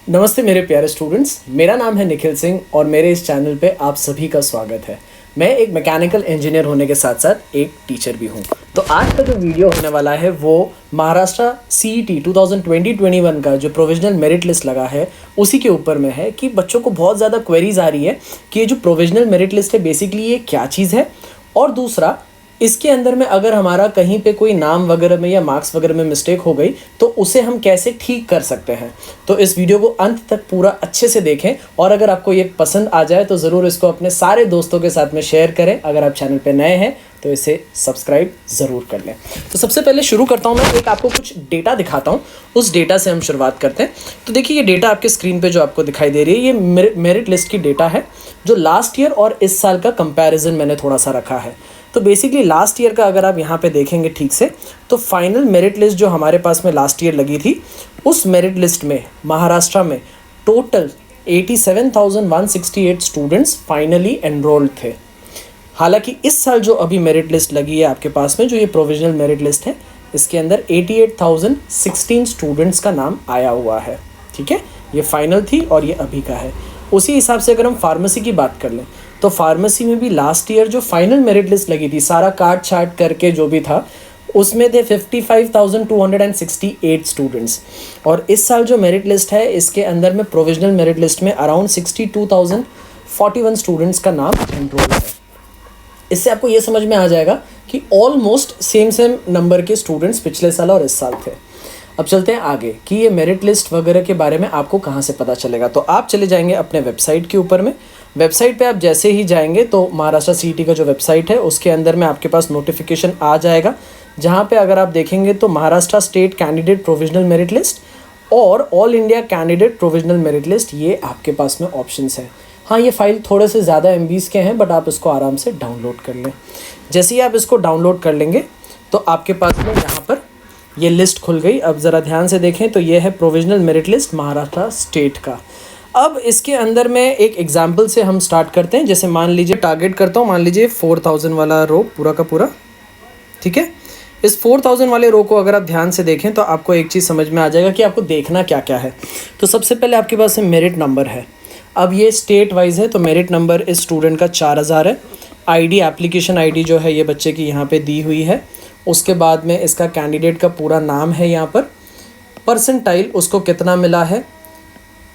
नमस्ते मेरे प्यारे स्टूडेंट्स, मेरा नाम है निखिल सिंह और मेरे इस चैनल पे आप सभी का स्वागत है। मैं एक मैकेनिकल इंजीनियर होने के साथ साथ एक टीचर भी हूँ। तो आज का जो वीडियो होने वाला है वो महाराष्ट्र CET 2020-21 का जो प्रोविजनल मेरिट लिस्ट लगा है उसी के ऊपर में है कि बच्चों को बहुत ज़्यादा क्वेरीज आ रही है कि ये जो प्रोविजनल मेरिट लिस्ट है बेसिकली ये क्या चीज़ है, और दूसरा इसके अंदर में अगर हमारा कहीं पे कोई नाम वगैरह में या मार्क्स वगैरह में मिस्टेक हो गई तो उसे हम कैसे ठीक कर सकते हैं। तो इस वीडियो को अंत तक पूरा अच्छे से देखें और अगर आपको ये पसंद आ जाए तो ज़रूर इसको अपने सारे दोस्तों के साथ में शेयर करें। अगर आप चैनल पे नए हैं तो इसे सब्सक्राइब ज़रूर कर लें। तो सबसे पहले शुरू करता हूँ, मैं एक आपको कुछ डेटा दिखाता हूँ, उस डेटा से हम शुरुआत करते हैं। तो देखिए ये डेटा आपके स्क्रीन पे जो आपको दिखाई दे रही है ये मेरिट लिस्ट की डेटा है जो लास्ट ईयर और इस साल का कंपैरिजन मैंने थोड़ा सा रखा है। तो बेसिकली लास्ट ईयर का अगर आप यहाँ पे देखेंगे ठीक से तो फाइनल मेरिट लिस्ट जो हमारे पास में लास्ट ईयर लगी थी उस मेरिट लिस्ट में महाराष्ट्र में टोटल 87,168 स्टूडेंट्स फाइनली एनरोल्ड थे। हालांकि इस साल जो अभी मेरिट लिस्ट लगी है आपके पास में, जो ये प्रोविजनल मेरिट लिस्ट है, इसके अंदर 88,016 स्टूडेंट्स का नाम आया हुआ है। ठीक है, ये फाइनल थी और ये अभी का है। उसी हिसाब से अगर हम फार्मेसी की बात कर लें तो फार्मेसी में भी लास्ट ईयर जो फाइनल मेरिट लिस्ट लगी थी, सारा काट छाट करके जो भी था, उसमें थे 55,268 स्टूडेंट्स। और इस साल जो मेरिट लिस्ट है इसके अंदर में प्रोविजनल मेरिट लिस्ट में अराउंड 62,041 स्टूडेंट्स का नाम एनरोल है। इससे आपको ये समझ में आ जाएगा कि ऑलमोस्ट सेम नंबर के स्टूडेंट्स पिछले साल और इस साल थे। अब चलते हैं आगे कि ये मेरिट लिस्ट वगैरह के बारे में आपको कहाँ से पता चलेगा। तो आप चले जाएंगे अपने वेबसाइट के ऊपर में। वेबसाइट पे आप जैसे ही जाएंगे तो महाराष्ट्र CET का जो वेबसाइट है उसके अंदर में आपके पास नोटिफिकेशन आ जाएगा, जहाँ पे अगर आप देखेंगे तो Maharashtra state candidate provisional merit list और all India candidate provisional merit list, ये आपके पास में ऑप्शंस हैं। हाँ, ये फाइल थोड़े से ज़्यादा MBs के हैं बट आप इसको आराम से डाउनलोड कर लें। जैसे ही आप इसको डाउनलोड कर लेंगे तो आपके पास में यहाँ पर ये लिस्ट खुल गई। अब ज़रा ध्यान से देखें तो ये है provisional merit list Maharashtra state का। अब इसके अंदर में एक एग्जाम्पल से हम स्टार्ट करते हैं। जैसे मान लीजिए टारगेट करता हूँ, मान लीजिए 4,000 वाला रो पूरा का पूरा। ठीक है, इस 4,000 वाले रो को अगर आप ध्यान से देखें तो आपको एक चीज़ समझ में आ जाएगा कि आपको देखना क्या क्या है। तो सबसे पहले आपके पास मेरिट नंबर है। अब ये स्टेट वाइज है तो मेरिट नंबर इस स्टूडेंट का 4,000 है। ID एप्लीकेशन ID जो है ये बच्चे की यहाँ पे दी हुई है। उसके बाद में इसका कैंडिडेट का पूरा नाम है, यहाँ पर परसेंटाइल उसको कितना मिला है,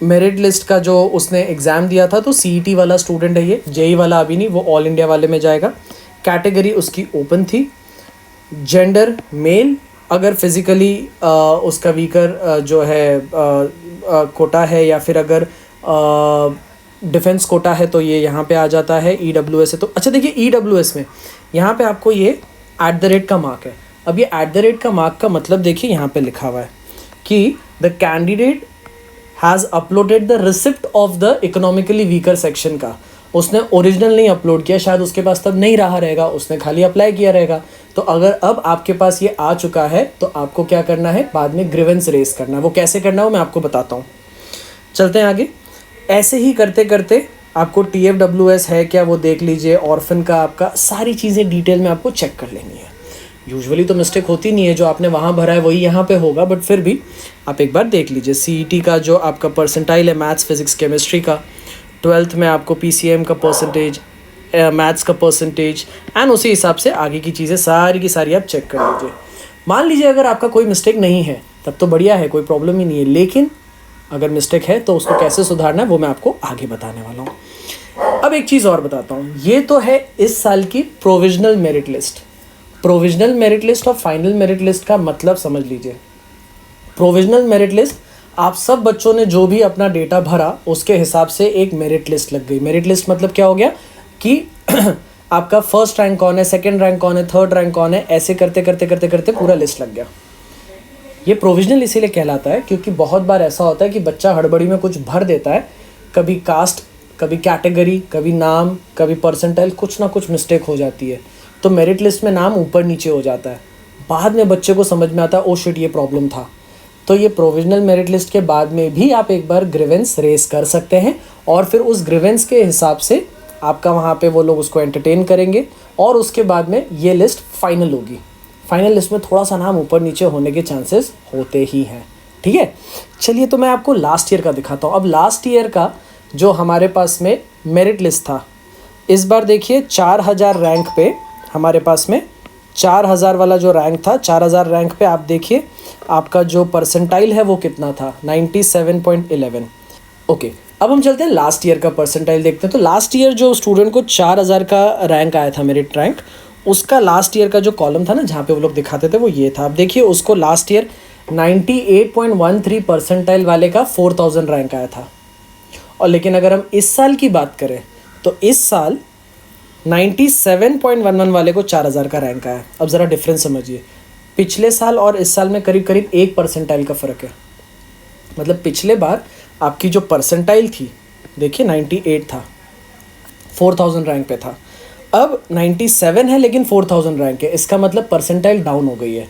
मेरिट लिस्ट का जो उसने एग्ज़ाम दिया था तो CET वाला स्टूडेंट है ये, JEE वाला अभी नहीं, वो ऑल इंडिया वाले में जाएगा। कैटेगरी उसकी ओपन थी। जेंडर मेल, अगर फिज़िकली उसका वीकर जो है कोटा है या फिर अगर डिफेंस कोटा है तो ये यहाँ पे आ जाता है। EWS है तो अच्छा देखिए EWS में यहाँ पे आपको ये @ का मार्क है। अब ये @ का मार्क का मतलब देखिए यहाँ पे लिखा हुआ है कि the candidate has uploaded the receipt of the economically weaker section का। उसने ओरिजिनल नहीं अपलोड किया, शायद उसके पास तब नहीं रहा रहेगा, उसने खाली अप्लाई किया रहेगा। तो अगर अब आपके पास ये आ चुका है तो आपको क्या करना है, बाद में ग्रीवेंस रेस करना है। वो कैसे करना है वो मैं आपको बताता हूँ। चलते हैं आगे। ऐसे ही करते करते आपको TFWS है क्या वो देख लीजिए, ऑर्फन का आपका सारी चीज़ें डिटेल में आपको चेक कर लेनी है। यूजुअली तो मिस्टेक होती नहीं है, जो आपने वहाँ भरा है वही यहाँ पे होगा, बट फिर भी आप एक बार देख लीजिए। CET का जो आपका परसेंटाइल है मैथ्स फिजिक्स केमिस्ट्री का, 12th में आपको PCM का परसेंटेज, मैथ्स का परसेंटेज, एंड उसी हिसाब से आगे की चीज़ें सारी की सारी आप चेक कर लीजिए। मान लीजिए अगर आपका कोई मिस्टेक नहीं है तब तो बढ़िया है, कोई प्रॉब्लम ही नहीं है, लेकिन अगर मिस्टेक है तो उसको कैसे सुधारना है वो मैं आपको आगे बताने वाला हूँ। अब एक चीज़ और बताता हूँ, ये तो है इस साल की provisional merit list. Provisional merit list और फाइनल मेरिट लिस्ट का मतलब समझ लीजिए। प्रोविजनल मेरिट लिस्ट आप सब बच्चों ने जो भी अपना डेटा भरा उसके हिसाब से एक मेरिट लिस्ट लग गई। मेरिट लिस्ट मतलब क्या हो गया कि आपका फर्स्ट रैंक कौन है, सेकंड रैंक कौन है, थर्ड रैंक कौन है, ऐसे करते करते करते करते पूरा लिस्ट लग गया। ये प्रोविजनल इसीलिए कहलाता है क्योंकि बहुत बार ऐसा होता है कि बच्चा हड़बड़ी में कुछ भर देता है, कभी कास्ट, कभी कैटेगरी, कभी नाम, कभी परसेंटाइल, कुछ ना कुछ मिस्टेक हो जाती है तो मेरिट लिस्ट में नाम ऊपर नीचे हो जाता है। बाद में बच्चे को समझ में आता है ओ शिट ये प्रॉब्लम था। तो ये प्रोविजनल मेरिट लिस्ट के बाद में भी आप एक बार ग्रीवेंस रेस कर सकते हैं और फिर उस ग्रीवेंस के हिसाब से आपका वहाँ पे वो लोग उसको एंटरटेन करेंगे और उसके बाद में ये लिस्ट फाइनल होगी। फाइनल लिस्ट में थोड़ा सा नाम ऊपर नीचे होने के चांसेस होते ही हैं। ठीक है, चलिए तो मैं आपको लास्ट ईयर का दिखाता हूँ। अब लास्ट ईयर का जो हमारे पास में मेरिट लिस्ट था, इस बार देखिए 4000 रैंक पे हमारे पास में 4000 वाला जो रैंक था, 4000 रैंक पे आप देखिए आपका जो परसेंटाइल है वो कितना था, 97.11। ओके, अब हम चलते हैं लास्ट ईयर का परसेंटाइल देखते हैं। तो लास्ट ईयर जो स्टूडेंट को 4000 का रैंक आया था, मेरिट रैंक, उसका लास्ट ईयर का जो कॉलम था ना जहाँ पे वो लोग दिखाते थे वो ये था। अब देखिए उसको लास्ट ईयर 98.13 परसेंटाइल वाले का 4000 रैंक आया था। और लेकिन अगर हम इस साल की बात करें तो इस साल 97.11 वाले को 4000 का रैंक आया। अब ज़रा डिफरेंस समझिए, पिछले साल और इस साल में करीब करीब 1 परसेंटाइल का फ़र्क है। मतलब पिछले बार आपकी जो परसेंटाइल थी, देखिए 98 था, 4000 रैंक पे था। अब 97 है लेकिन 4000 रैंक है, इसका मतलब परसेंटाइल डाउन हो गई है।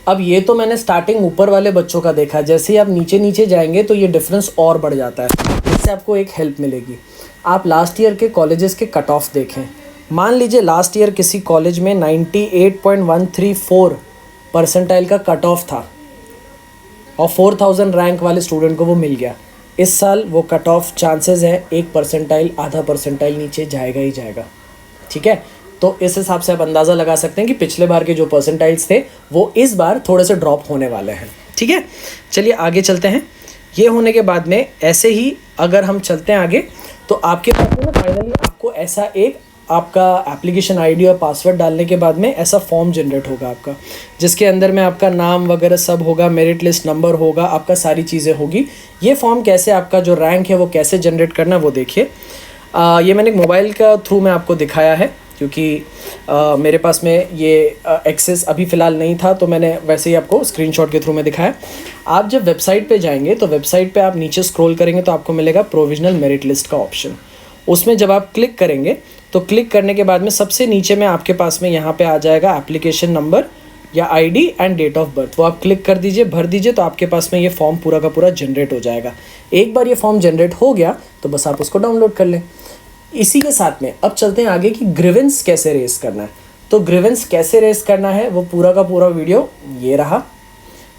अब ये तो मैंने स्टार्टिंग ऊपर वाले बच्चों का देखा, जैसे ही आप नीचे नीचे जाएंगे तो ये डिफरेंस और बढ़ जाता है। इससे आपको एक हेल्प मिलेगी, आप लास्ट ईयर के कॉलेजेस के कट ऑफ देखें। मान लीजिए लास्ट ईयर किसी कॉलेज में 98.134 परसेंटाइल का कट ऑफ था और 4000 रैंक वाले स्टूडेंट को वो मिल गया। इस साल वो कट ऑफ चांसेस है 1 परसेंटाइल, आधा परसेंटाइल नीचे जाएगा ही जाएगा। ठीक है, तो इस हिसाब से आप अंदाज़ा लगा सकते हैं कि पिछले बार के जो परसेंटाइल्स थे वो इस बार थोड़े से ड्रॉप होने वाले हैं। ठीक है, चलिए आगे चलते हैं। ये होने के बाद में ऐसे ही अगर हम चलते हैं आगे तो आपके पास में फाइनली आपको ऐसा एक आपका एप्लीकेशन आईडी और पासवर्ड डालने के बाद में ऐसा फॉर्म जनरेट होगा आपका, जिसके अंदर में आपका नाम वगैरह सब होगा, मेरिट लिस्ट नंबर होगा, आपका सारी चीज़ें होगी। ये फॉर्म कैसे आपका जो रैंक है वो कैसे जनरेट करना वो देखिए। ये मैंने एक मोबाइल का थ्रू में आपको दिखाया है, क्योंकि मेरे पास में ये एक्सेस अभी फ़िलहाल नहीं था, तो मैंने वैसे ही आपको स्क्रीनशॉट के थ्रू में दिखाया। आप जब वेबसाइट पे जाएंगे तो वेबसाइट पे आप नीचे स्क्रॉल करेंगे तो आपको मिलेगा प्रोविजनल मेरिट लिस्ट का ऑप्शन। उसमें जब आप क्लिक करेंगे तो क्लिक करने के बाद में सबसे नीचे में आपके पास में यहाँ पे आ जाएगा एप्लीकेशन नंबर या ID and date of birth. वो आप क्लिक कर दीजिए, भर दीजिए, तो आपके पास में ये फॉर्म पूरा का पूरा जनरेट हो जाएगा। एक बार ये फॉर्म जनरेट हो गया तो बस आप उसको डाउनलोड कर लें। इसी के साथ में अब चलते हैं आगे कि ग्रीवेंस कैसे रेस करना है। तो ग्रीवेंस कैसे रेस करना है वो पूरा का पूरा वीडियो ये रहा।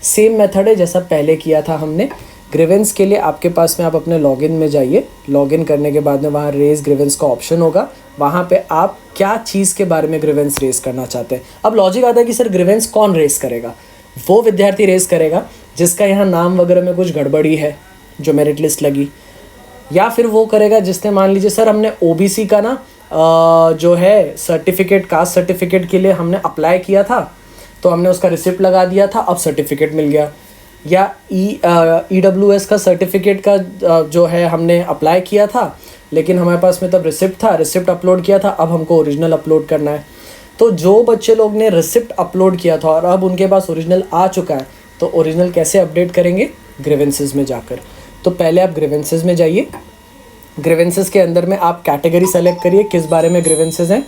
सेम मेथड है जैसा पहले किया था हमने। ग्रीवेंस के लिए आपके पास में आप अपने लॉगिन में जाइए, लॉगिन करने के बाद में वहाँ रेस ग्रीवेंस का ऑप्शन होगा। वहाँ पे आप क्या चीज़ के बारे में ग्रीवेंस रेस करना चाहते हैं। अब लॉजिक आता है कि सर ग्रीवेंस कौन रेस करेगा। वो विद्यार्थी रेस करेगा जिसका यहाँ नाम वगैरह में कुछ गड़बड़ी है जो मेरिट लिस्ट लगी, या फिर वो करेगा जिसने मान लीजिए सर हमने ओबीसी का ना जो है सर्टिफिकेट, कास्ट सर्टिफिकेट के लिए हमने अप्लाई किया था तो हमने उसका रिसिप्ट लगा दिया था, अब सर्टिफिकेट मिल गया। या ईडब्ल्यूएस का सर्टिफिकेट का जो है हमने अप्लाई किया था लेकिन हमारे पास में तब रिसिप्ट था, रिसिप्ट अपलोड किया था, अब हमको ओरिजिनल अपलोड करना है। तो जो बच्चे लोग ने रिसिप्ट अपलोड किया था और अब उनके पास ओरिजिनल आ चुका है तो ओरिजिनल कैसे अपडेट करेंगे, ग्रीवेंसेस में जाकर। तो पहले आप ग्रीवेंसेस में जाइए। ग्रीवेंसेस के अंदर में आप कैटेगरी सेलेक्ट करिए किस बारे में ग्रीवेंसेस हैं,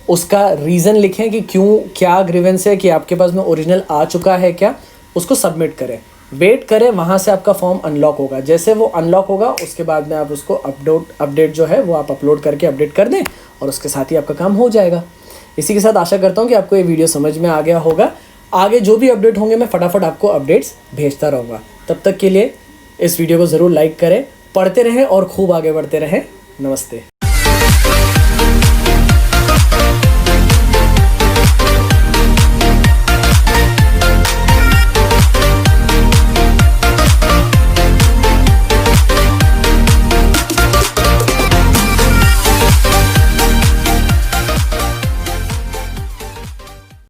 उसका रीज़न लिखें कि क्यों, क्या ग्रीवेंस है, कि आपके पास में ओरिजिनल आ चुका है क्या, उसको सबमिट करें, वेट करें, वहाँ से आपका फॉर्म अनलॉक होगा। जैसे वो अनलॉक होगा उसके बाद में आप उसको अपडेट जो है वो आप अपलोड करके अपडेट कर दें और उसके साथ ही आपका काम हो जाएगा। इसी के साथ आशा करता हूँ कि आपको ये वीडियो समझ में आ गया होगा। आगे जो भी अपडेट होंगे मैं फटाफट आपको अपडेट्स भेजता रहूँगा। तब तक के लिए इस वीडियो को ज़रूर लाइक करें, पढ़ते रहें और खूब आगे बढ़ते रहें। नमस्ते।